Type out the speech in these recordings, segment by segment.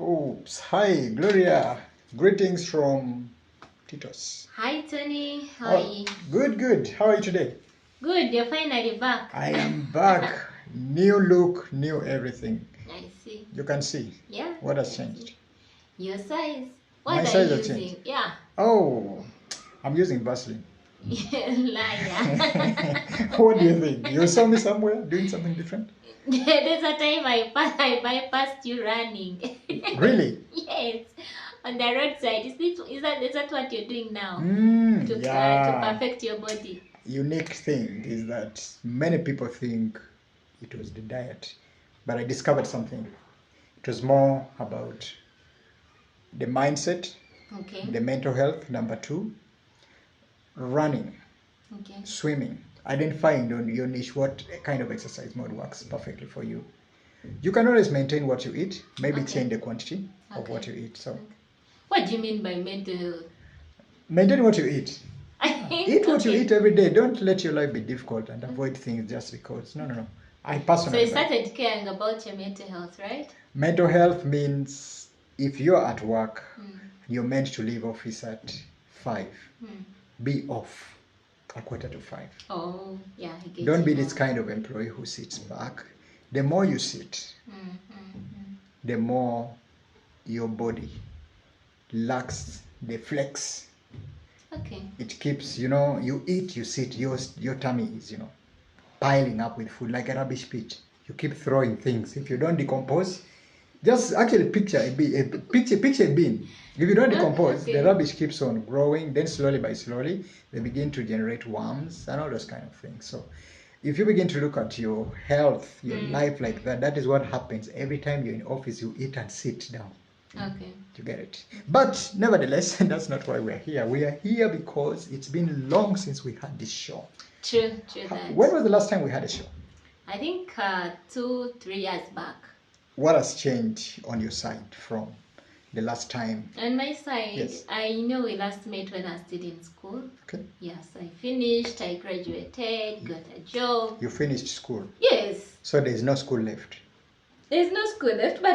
Oops. Hi, Gloria. Greetings from Titos. Hi, Tony. How are you? Good. How are you today? Good. You're finally back. I am back. New look, new everything. I see. You can see. Yeah. What has changed? Your size. What My are size you has using? changed. Yeah. Oh, I'm using Vaseline. Liar. What do you think? You saw me somewhere doing something different? There's a time I bypassed you running. Really? Yes. On the roadside. Is that what you're doing now? To perfect your body. Unique thing is that many people think it was the diet, but I discovered something. It was more about the mindset, Okay. the mental health, number 2, running, Okay. swimming, identifying on your niche, what kind of exercise mode works perfectly for you. You can always maintain what you eat, maybe change the quantity of what you eat. So, what do you mean by mental health? Maintain what you eat. Eat what you Okay. eat every day. Don't let your life be difficult and avoid things just because. No. I So personally. you started caring about your mental health, right? Mental health means if you're at work, you're meant to leave office at 5. Be off a 4:45. Oh, yeah. I get Don't you be now. this kind of employee who sits back. The more you sit, the more your body lacks the flex. Okay. It keeps, you eat, you sit, your tummy is, piling up with food like a rubbish pit. You keep throwing things. If you don't decompose, just actually picture a bin. Picture a bin. If you don't decompose, the rubbish keeps on growing. Then slowly by slowly, they begin to generate worms and all those kind of things. So, if you begin to look at your health, your life like that, that is what happens every time you're in office. You eat and sit down. Okay. You get it. But nevertheless, that's not why we're here. We are here because it's been long since we had this show. True that. When was the last time we had a show? I think 2-3 years back. What has changed on your side from the last time? On my side, Yes. I know we last met when I was still in school. Okay. Yes, I finished, I graduated, got a job. You finished school. Yes. So there's no school left. There's no school left, but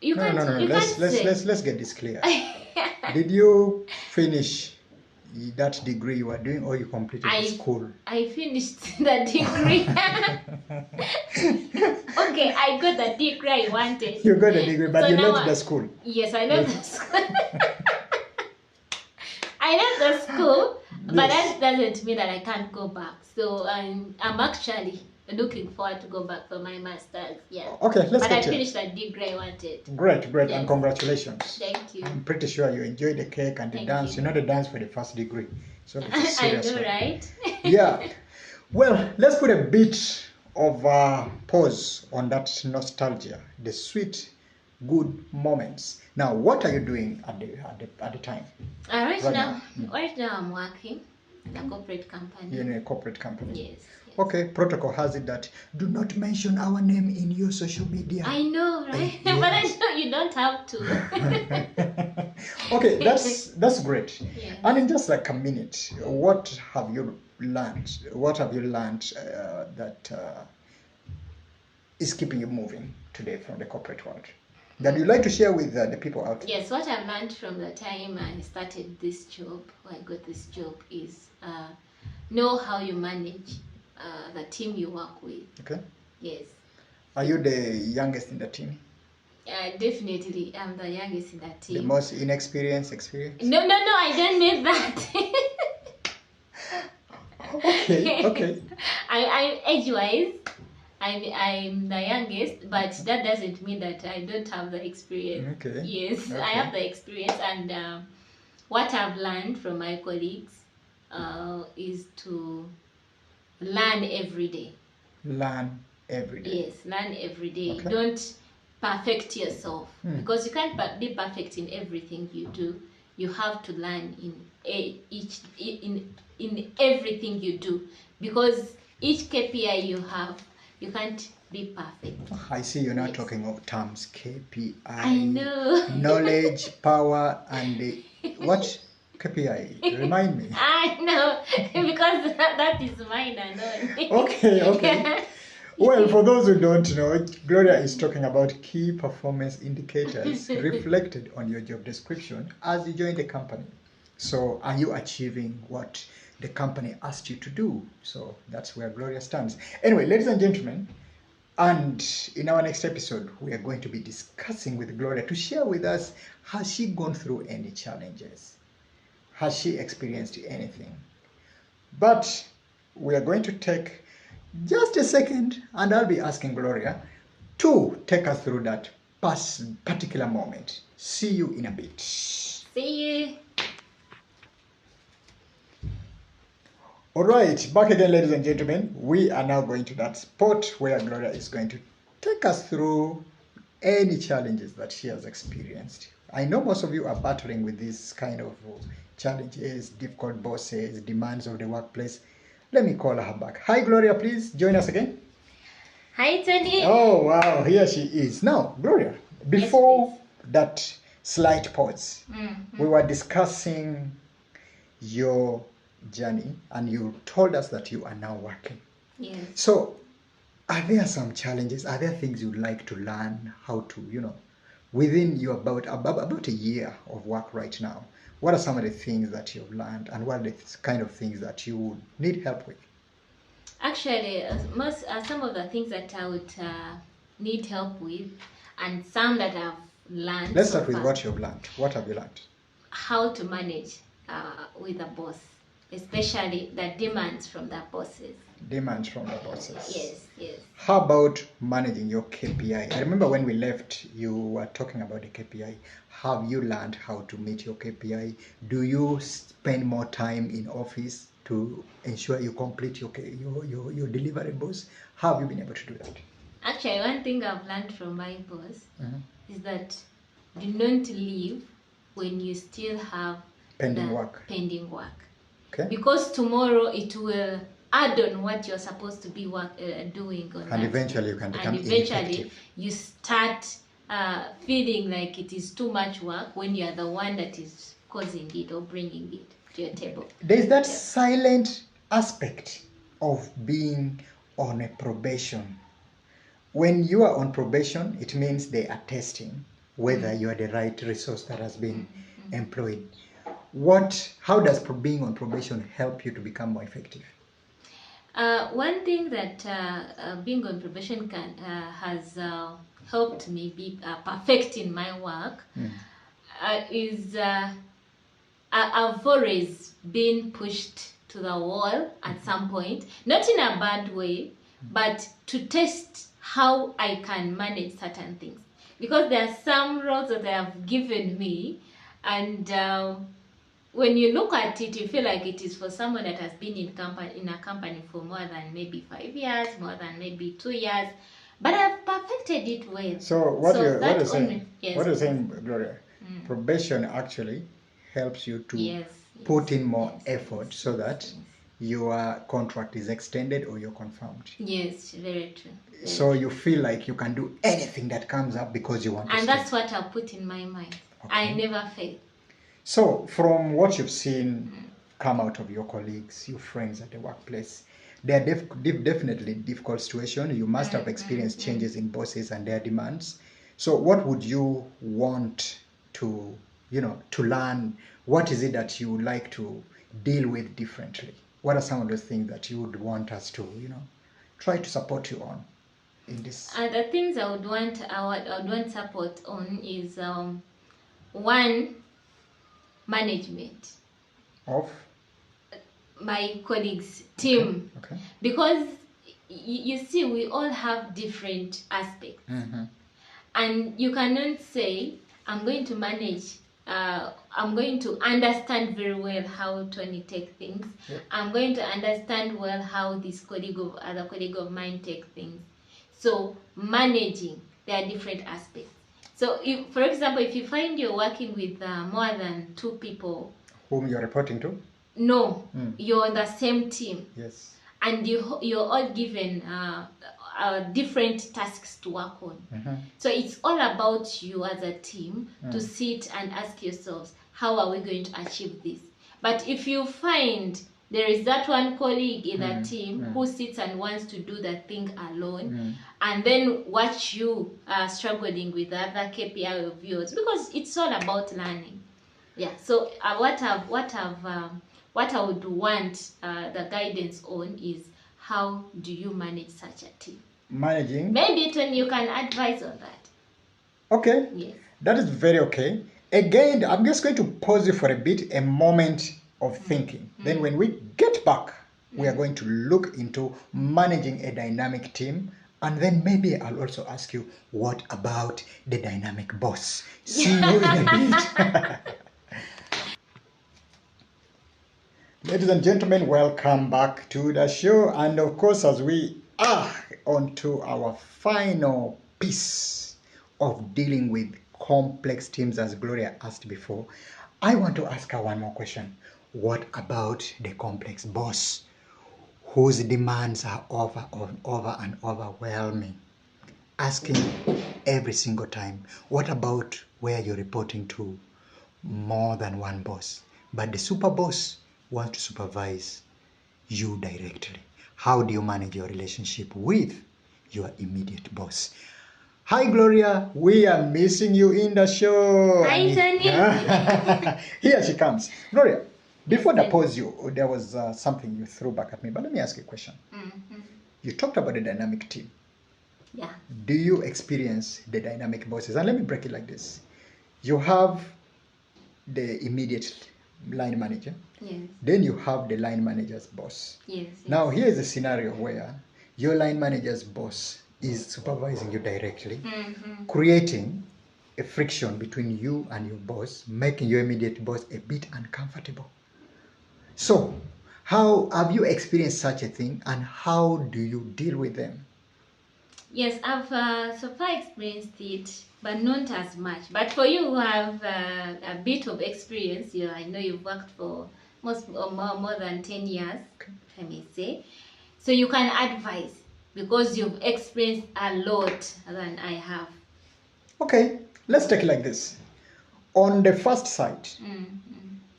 you can't. No. You Let's get this clear. Did you finish that degree you were doing, or you completed the school? I finished the degree. Okay, I got the degree I wanted. You got a degree, but So you now left the school. Yes, I left the school. I left the school, but that doesn't mean that I can't go back. So I'm actually looking forward to go back for my master's. Yeah. Okay, let's But get I here. finished the degree I wanted. Great, Yes. and congratulations. Thank you. I'm pretty sure you enjoyed the cake and the Thank dance. you. You know the dance for the first degree. So it's a I serious know, one. right? Yeah. Well, let's put a bit of pause on that nostalgia, the sweet, good moments. Now, what are you doing at the time? Right now. now I'm working in a corporate company. You're in a corporate company. Yes. Okay, protocol has it that do not mention our name in your social media. I know, right? Yes. But I know you don't have to. Okay, that's great. Yeah. And in just like a minute, what have you learned? What have you learned that is keeping you moving today from the corporate world that you'd like to share with the people out there? Yes, what I've learned from the time I started this job, or I got this job, is know how you manage the team you work with. Okay. Yes. Are you the youngest in the team? Definitely, I'm the youngest in the team. The most inexperienced experience? No, I don't mean that. Okay. I'm age-wise, I'm the youngest, but that doesn't mean that I don't have the experience. Okay. Yes, Okay. I have the experience, and what I've learned from my colleagues is to learn every day. Learn every day. Yes, learn every day. Okay. Don't perfect yourself, because you can't be perfect in everything you do. You have to learn in everything you do, because each KPI you have, you can't be perfect. I see you're not talking of terms KPI. I know. Knowledge, power, and what KPI? Remind me. I know, because that is mine and all. Okay. Well, for those who don't know, Gloria is talking about key performance indicators reflected on your job description as you join the company. So, are you achieving what the company asked you to do? So, that's where Gloria stands. Anyway, ladies and gentlemen, and in our next episode, we are going to be discussing with Gloria to share with us, has she gone through any challenges? Has she experienced anything? But we are going to take just a second, and I'll be asking Gloria to take us through that particular moment. See you in a bit. See you. All right, back again, ladies and gentlemen. We are now going to that spot where Gloria is going to take us through any challenges that she has experienced. I know most of you are battling with this kind of challenges, difficult bosses, demands of the workplace. Let me call her back. Hi, Gloria, please join us again. Hi, Tony. Oh, wow, here she is. Now, Gloria, before that slight pause, we were discussing your journey and you told us that you are now working. Yes. So, are there some challenges? Are there things you'd like to learn how to, within your about a year of work right now? What are some of the things that you've learned and what are the kind of things that you would need help with? Actually, some of the things that I would need help with, and some that I've learned. Let's start with what you've learned. What have you learned? How to manage with a boss, especially the demands from the bosses. Demands from the bosses. Yes. How about managing your KPI? I remember when we left, you were talking about the KPI. Have you learned how to meet your KPI? Do you spend more time in office to ensure you complete your deliverables? How have you been able to do that? Actually, one thing I've learned from my boss is that do not leave when you still have pending work. Okay. Because tomorrow it will add on what you're supposed to be doing on and eventually you can become eventually you start feeling like it is too much work when you're the one that is causing it or bringing it to your table. There's that silent aspect of being on a probation. When you are on probation, it means they are testing whether you are the right resource that has been employed. How does being on probation help you to become more effective? One thing that being on probation has helped me be perfecting my work is I've always been pushed to the wall at some point, not in a bad way, but to test how I can manage certain things. Because there are some roles that they have given me, and when you look at it, you feel like it is for someone that has been in a company for more than maybe 5 years, more than maybe 2 years, but I've perfected it well. So what you're saying, Gloria, probation actually helps you to put in more effort so that your contract is extended or you're confirmed. Yes, very true. So you feel like you can do anything that comes up because you want to. And that's what I put in my mind. Okay. I never fail. So from what you've seen come out of your colleagues, your friends at the workplace, there are definitely difficult situations. You must have experienced changes in bosses and their demands. So what would you want to learn? What is it that you would like to deal with differently? What are some of those things that you would want us to, try to support you on in this? The things I would want support on is one, management of my colleagues' team. Okay. Because you see, we all have different aspects, and you cannot say I'm going to manage. I'm going to understand very well how Tony takes things. Yep. I'm going to understand well how this other colleague of mine takes things. So managing, there are different aspects. So, if, for example, if you find you're working with more than 2 people, whom you're reporting to? No, you're on the same team. Yes. And you're all given different tasks to work on. So it's all about you as a team to sit and ask yourselves, how are we going to achieve this? But if you find there is that one colleague in the team who sits and wants to do the thing alone, and then watch you struggling with the other KPI of yours, because it's all about learning. Yeah. So what I would want the guidance on is, how do you manage such a team? Managing. Maybe Tony, you can advise on that. Okay. Yes. That is very okay. Again, I'm just going to pause you for a bit, a moment of thinking. Then when we get back, we are going to look into managing a dynamic team. And then maybe I'll also ask you, what about the dynamic boss? See you in a bit. Ladies and gentlemen, welcome back to the show. And of course, as we are on to our final piece of dealing with complex teams, as Gloria asked before, I want to ask her one more question. What about the complex boss, whose demands are over and overwhelming, asking every single time? What about where you're reporting to more than one boss, but the super boss wants to supervise you directly? How do you manage your relationship with your immediate boss? Hi, Gloria. We are missing you in the show. Hi, Tony. Here she comes. Gloria, before the pause, there was something you threw back at me, but let me ask you a question. You talked about the dynamic team. Yeah. Do you experience the dynamic bosses? And let me break it like this. You have the immediate line manager. Yes. Then you have the line manager's boss. Yes. Now, here's a scenario where your line manager's boss is supervising you directly, creating a friction between you and your boss, making your immediate boss a bit uncomfortable. So, how have you experienced such a thing, and how do you deal with them? Yes, I've so far experienced it, but not as much. But for you who have a bit of experience, I know you've worked for more than 10 years, I may say. So you can advise, because you've experienced a lot than I have. Okay, let's take it like this. On the first side,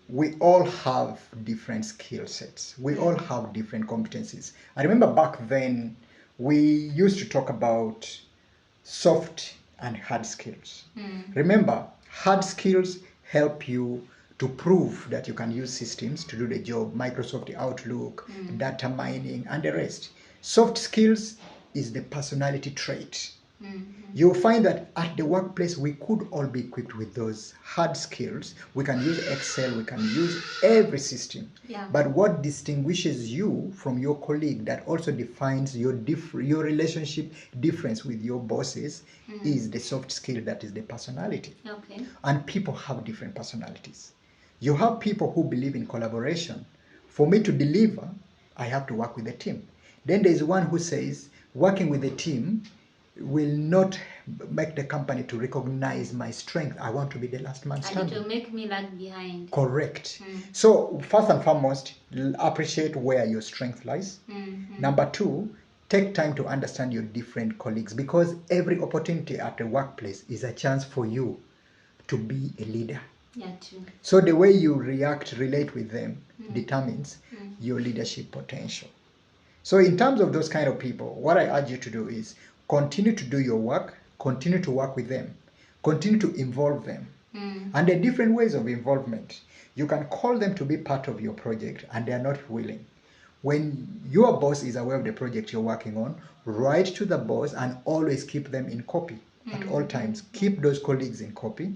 we all have different skill sets. We all have different competencies. I remember back then, we used to talk about soft and hard skills. Remember, hard skills help you to prove that you can use systems to do the job, Microsoft Outlook, data mining, and the rest. Soft skills is the personality trait. You'll find that at the workplace, we could all be equipped with those hard skills. We can use Excel, we can use every system. Yeah. But what distinguishes you from your colleague, that also defines your relationship difference with your bosses, is the soft skill, that is the personality. Okay. And people have different personalities. You have people who believe in collaboration. For me to deliver, I have to work with a team. Then there's one who says, working with a team will not make the company to recognize my strength. I want to be the last man standing. And it will make me lag behind. Correct. So first and foremost, appreciate where your strength lies. Number two, take time to understand your different colleagues, because every opportunity at the workplace is a chance for you to be a leader. Yeah, true. So the way you relate with them determines your leadership potential. So in terms of those kind of people, what I urge you to do is continue to do your work, continue to work with them, continue to involve them. And there are different ways of involvement. You can call them to be part of your project, and they are not willing. When your boss is aware of the project you're working on, write to the boss and always keep them in copy at all times. Keep those colleagues in copy.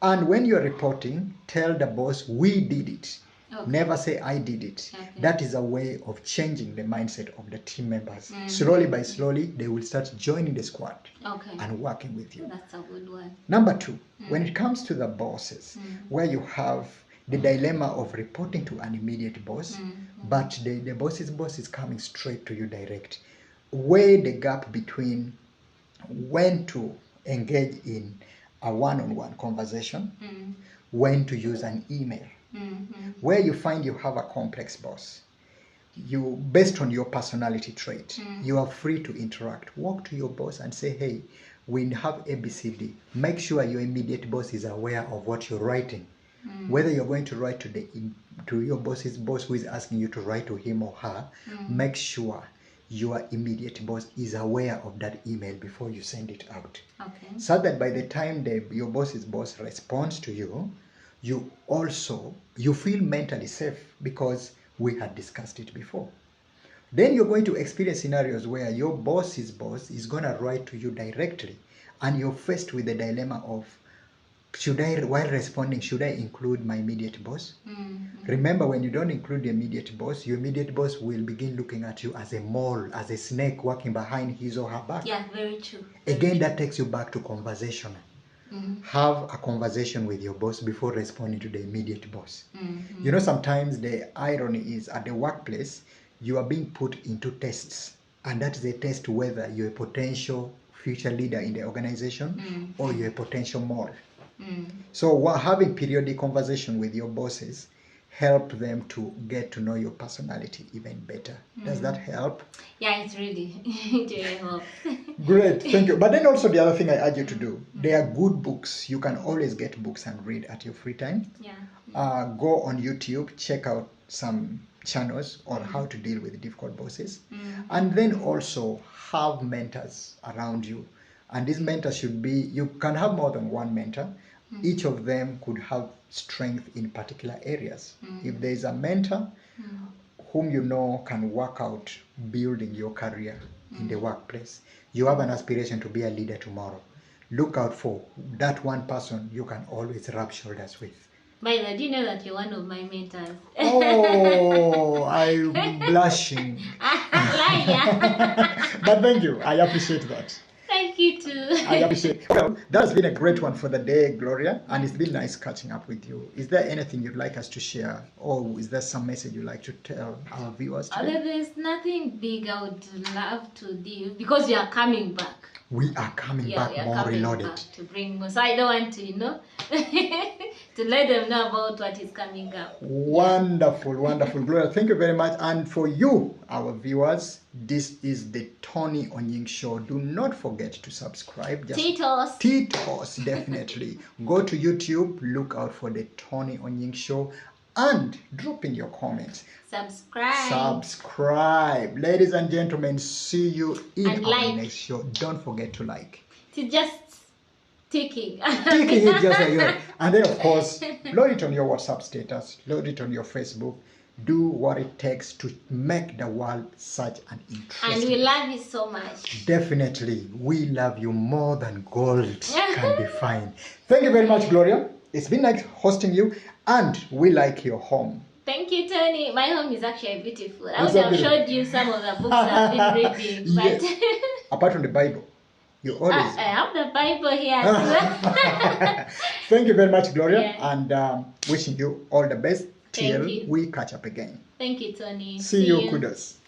And when you're reporting, tell the boss, we did it. Okay. Never say, I did it. Okay. That is a way of changing the mindset of the team members. Slowly by slowly, they will start joining the squad and working with you. That's a good one. Number two, when it comes to the bosses, where you have the dilemma of reporting to an immediate boss, but the boss's boss is coming straight to you direct. Weigh the gap between when to engage in a one-on-one conversation, when to use an email. Where you find you have a complex boss, you, based on your personality trait, you are free to interact. Walk to your boss and say, hey, we have ABCD. Make sure your immediate boss is aware of what you're writing. Whether you're going to write to your boss's boss who is asking you to write to him or her, make sure your immediate boss is aware of that email before you send it out. Okay. So that by the time your boss's boss responds to you, you feel mentally safe because we had discussed it before. Then you're going to experience scenarios where your boss's boss is going to write to you directly, and you're faced with the dilemma of, while responding, should I include my immediate boss? Remember, when you don't include your immediate boss will begin looking at you as a mole, as a snake walking behind his or her back. Yeah, very true. Again, that takes you back to conversation. Have a conversation with your boss before responding to the immediate boss. You know, sometimes the irony is at the workplace, you are being put into tests, and that is a test whether you're a potential future leader in the organization or you're a potential mole. So while having periodic conversation with your bosses help them to get to know your personality even better. Does that help? Yeah, it really helps. Great, thank you. But then also the other thing I urge you to do, there are good books. You can always get books and read at your free time. Yeah. Go on YouTube, check out some channels on how to deal with difficult bosses. And then also have mentors around you. And these mentors should be, you can have more than one mentor. Each of them could have strength in particular areas. If there is a mentor whom you know can work out building your career in the workplace, you have an aspiration to be a leader tomorrow. Look out for that one person you can always rub shoulders with. By the way, do you know that you're one of my mentors? Oh, I'm blushing. Liar. But thank you. I appreciate that. Thank you too. I appreciate it. Well, that has been a great one for the day, Gloria, and it's been nice catching up with you. Is there anything you'd like us to share, or is there some message you'd like to tell our viewers today? There's nothing big I would love to do because you are coming back. We are coming back more reloaded. Back to bring more. So I don't want to, to let them know about what is coming up. Wonderful, wonderful. Gloria, thank you very much. And for you, our viewers, this is the Tony Onying Show. Do not forget to subscribe. Titos, definitely. Go to YouTube, look out for the Tony Onying Show, and drop in your comments. Subscribe. Ladies and gentlemen, see you in our next show. Don't forget to like. To just ticking it just like that. And then, of course, load it on your WhatsApp status, load it on your Facebook. Do what it takes to make the world such an interesting. And we love you so much. Definitely. We love you more than gold can be found. Thank you very much, Gloria. It's been nice hosting you, and we like your home. Thank you, Tony. My home is actually beautiful. I would have showed you some of the books I've been reading. But yes. Apart from the Bible, you always... I have the Bible here. Thank you very much, Gloria, and wishing you all the best till we catch up again. Thank you, Tony. See you. Kudos.